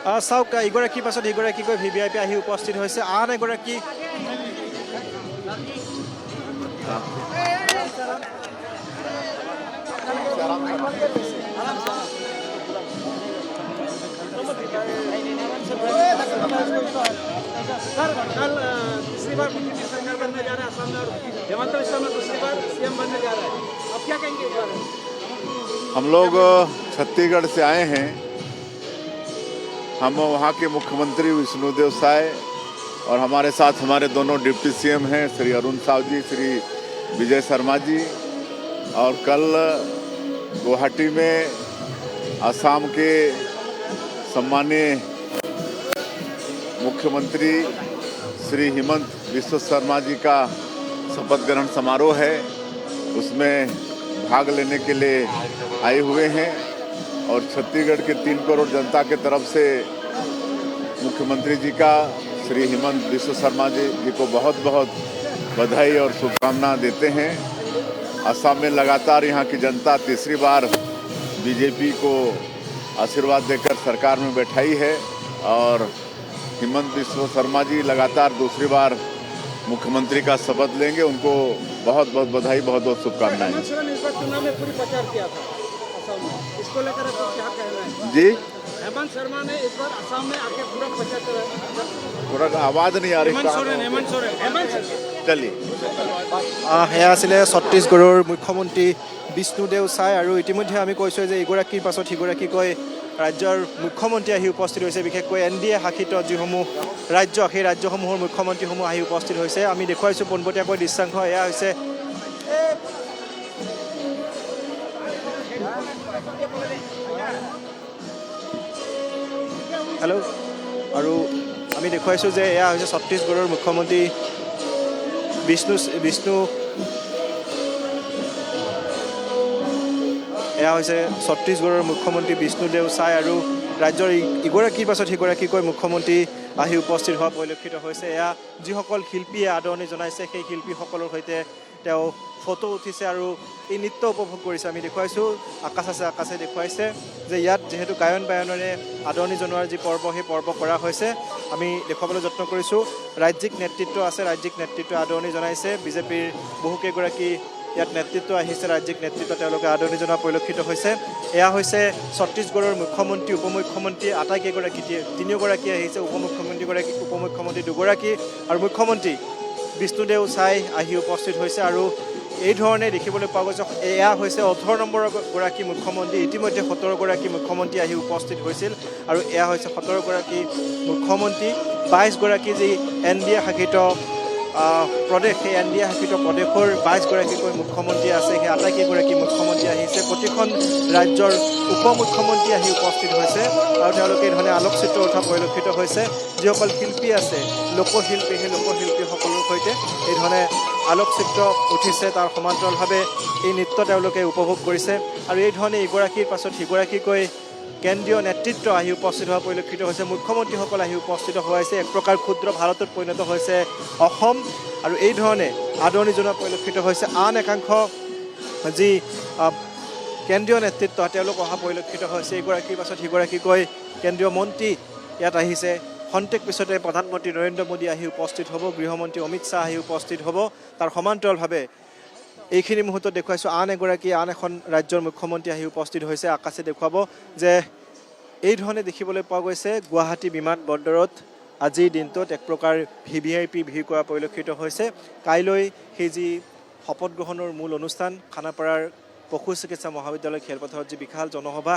চাওক ইগৰাকীৰ পাছত ইগৰাকীকৈ VVIP আহি উপস্থিত হৈছে আন এগৰাকী सर कल दूसरी बार बीजेपी सरकार बनने जा रहा है असम में और हेमंत बिस्वा में दूसरी बार CM बनने जा रहा है अब क्या कहेंगे इस बारे में? हम लोग छत्तीसगढ़ से आए हैं। हम वहाँ के मुख्यमंत्री विष्णुदेव साय और हमारे साथ हमारे दोनों डिप्टी CM हैं श्री अरुण साव जी, श्री विजय शर्मा जी। और कल गुवाहाटी में असम के सम्मानीय मुख्यमंत्री श्री हेमंत बिस्वा शर्मा जी का शपथ ग्रहण समारोह है, उसमें भाग लेने के लिए आए हुए हैं। और छत्तीसगढ़ के 3 करोड़ जनता के तरफ से मुख्यमंत्री जी का श्री हेमंत बिस्वा शर्मा जी को बहुत बहुत बधाई और शुभकामना देते हैं। असम में लगातार यहाँ की जनता तीसरी बार बीजेपी को आशीर्वाद देकर सरकार में बैठाई है और हेमंत बिस्वा शर्मा जी लगातार दूसरी बार मुख्यमंत्री का शपथ लेंगे। उनको बहुत बहुत बधाई, बहुत बहुत शुभकामनाएं। हेमंत सोरेन इस बार चुनाव में पूरी प्रचार किया था असम में, इसको लेकर आपको क्या कहना है? जी, हेमंत शर्मा ने इस बार असम में आके पूरा प्रचार करा। थोड़ा आवाज नहीं आ रही। हेमंत सोरेन चलिए সেয়া আছিলে ছত্তীশগড়ৰ মুখ্যমন্ত্ৰী বিষ্ণুদেৱ চাই আৰু ইতিমধ্যে আমি কৈছোঁ যে ইগৰাকীৰ পাছত সিগৰাকীকৈ ৰাজ্যৰ মুখ্যমন্ত্ৰী আহি উপস্থিত হৈছে। বিশেষকৈ NDA শাসিত যিসমূহ ৰাজ্য সেই ৰাজ্যসমূহৰ মুখ্যমন্ত্ৰীসমূহ আহি উপস্থিত হৈছে। আমি দেখুৱাইছোঁ পোনপটীয়াকৈ দৃশ্যাংশ এয়া হৈছে হেল্ল' আৰু আমি দেখুৱাইছোঁ যে এয়া হৈছে ছত্তীশগড়ৰ মুখ্যমন্ত্ৰী এয়া হৈছে ছত্তীশগড়ৰ মুখ্যমন্ত্ৰী বিষ্ণুদেৱ চাই আৰু ৰাজ্যৰ ইগৰাকীৰ পাছত সিগৰাকীকৈ মুখ্যমন্ত্ৰী আহি উপস্থিত হোৱা পৰিলক্ষিত হৈছে। এয়া যিসকল শিল্পীয়ে আদৰণি জনাইছে সেই শিল্পীসকলৰ সৈতে তেওঁ ফটো উঠিছে আৰু এই নৃত্য উপভোগ কৰিছে। আমি দেখুৱাইছোঁ আকাশে দেখুৱাইছে যে ইয়াত যিহেতু গায়ন বায়নেৰে আদৰণি জনোৱাৰ যি পৰ্ব সেই পৰ্ব কৰা হৈছে। আমি দেখুৱাবলৈ যত্ন কৰিছোঁ। ৰাজ্যিক নেতৃত্ব আছে, ৰাজ্যিক নেতৃত্ব আদৰণি জনাইছে। বিজেপিৰ বহুকেইগৰাকী ইয়াত নেতৃত্ব আহিছে, ৰাজ্যিক নেতৃত্ব তেওঁলোকে আদৰণি জনোৱা পৰিলক্ষিত হৈছে। এয়া হৈছে ছত্তীশগড়ৰ মুখ্যমন্ত্ৰী উপমুখ্যমন্ত্ৰী আটাইকেইগৰাকী, তিনিওগৰাকী আহিছে। উপমুখ্যমন্ত্ৰী দুগৰাকী আৰু মুখ্যমন্ত্ৰী বিষ্ণুদেৱ চাই আহি উপস্থিত হৈছে। আৰু এই ধৰণে দেখিবলৈ পোৱা গৈছে এয়া হৈছে 18 নম্বৰৰ গৰাকী মুখ্যমন্ত্ৰী। ইতিমধ্যে 17 গৰাকী মুখ্যমন্ত্ৰী আহি উপস্থিত হৈছিল আৰু এয়া হৈছে 17 গৰাকী মুখ্যমন্ত্ৰী। 22 গৰাকী যি NDA শাসিত প্ৰদেশ, সেই NDA শাসিত প্ৰদেশৰ 22 গৰাকীকৈ মুখ্যমন্ত্ৰী আছে। সেই আটাইকেইগৰাকী মুখ্যমন্ত্ৰী আহিছে। প্ৰতিখন ৰাজ্যৰ উপমুখ্যমন্ত্ৰী আহি উপস্থিত হৈছে আৰু তেওঁলোকে এই ধৰণে আলোকচিত্ৰ উঠা পৰিলক্ষিত হৈছে। যিসকল শিল্পী আছে, লোকশিল্পী, সেই লোকশিল্পীসকলৰ সৈতে এই ধৰণে আলোকচিত্ৰ উঠিছে। তাৰ সমান্তৰালভাৱে এই নৃত্য তেওঁলোকে উপভোগ কৰিছে আৰু এই ধৰণে ইগৰাকীৰ পাছত সিগৰাকীকৈ কেন্দ্ৰীয় নেতৃত্ব আহি উপস্থিত হোৱা পৰিলক্ষিত হৈছে। মুখ্যমন্ত্ৰীসকল আহি উপস্থিত হোৱাইছে। এক প্ৰকাৰ ক্ষুদ্ৰ ভাৰতত পৰিণত হৈছে অসম আৰু এই ধৰণে আদৰণি জনোৱা পৰিলক্ষিত হৈছে। আন একাংশ যি কেন্দ্ৰীয় নেতৃত্ব তেওঁলোক অহা পৰিলক্ষিত হৈছে। ইগৰাকীৰ পাছত সিগৰাকীকৈ কেন্দ্ৰীয় মন্ত্ৰী ইয়াত আহিছে। খন্তেক পিছতে প্ৰধানমন্ত্ৰী নৰেন্দ্ৰ মোদী আহি উপস্থিত হ'ব, গৃহমন্ত্ৰী অমিত শ্বাহ আহি উপস্থিত হ'ব। তাৰ সমান্তৰালভাৱে এইখিনি মুহূৰ্তত দেখুৱাইছোঁ আন এখন ৰাজ্যৰ মুখ্যমন্ত্ৰী আহি উপস্থিত হৈছে। আকাশে দেখুৱাব যে এই ধৰণে দেখিবলৈ পোৱা গৈছে গুৱাহাটী বিমান বন্দৰত আজিৰ দিনটোত এক প্ৰকাৰ VVIP ভিৰ কৰা পৰিলক্ষিত হৈছে। কাইলৈ সেই যি শপত গ্ৰহণৰ মূল অনুষ্ঠান খানাপাৰাৰ পশু চিকিৎসা মহাবিদ্যালয় খেলপথাৰত যি বিশাল জনসভা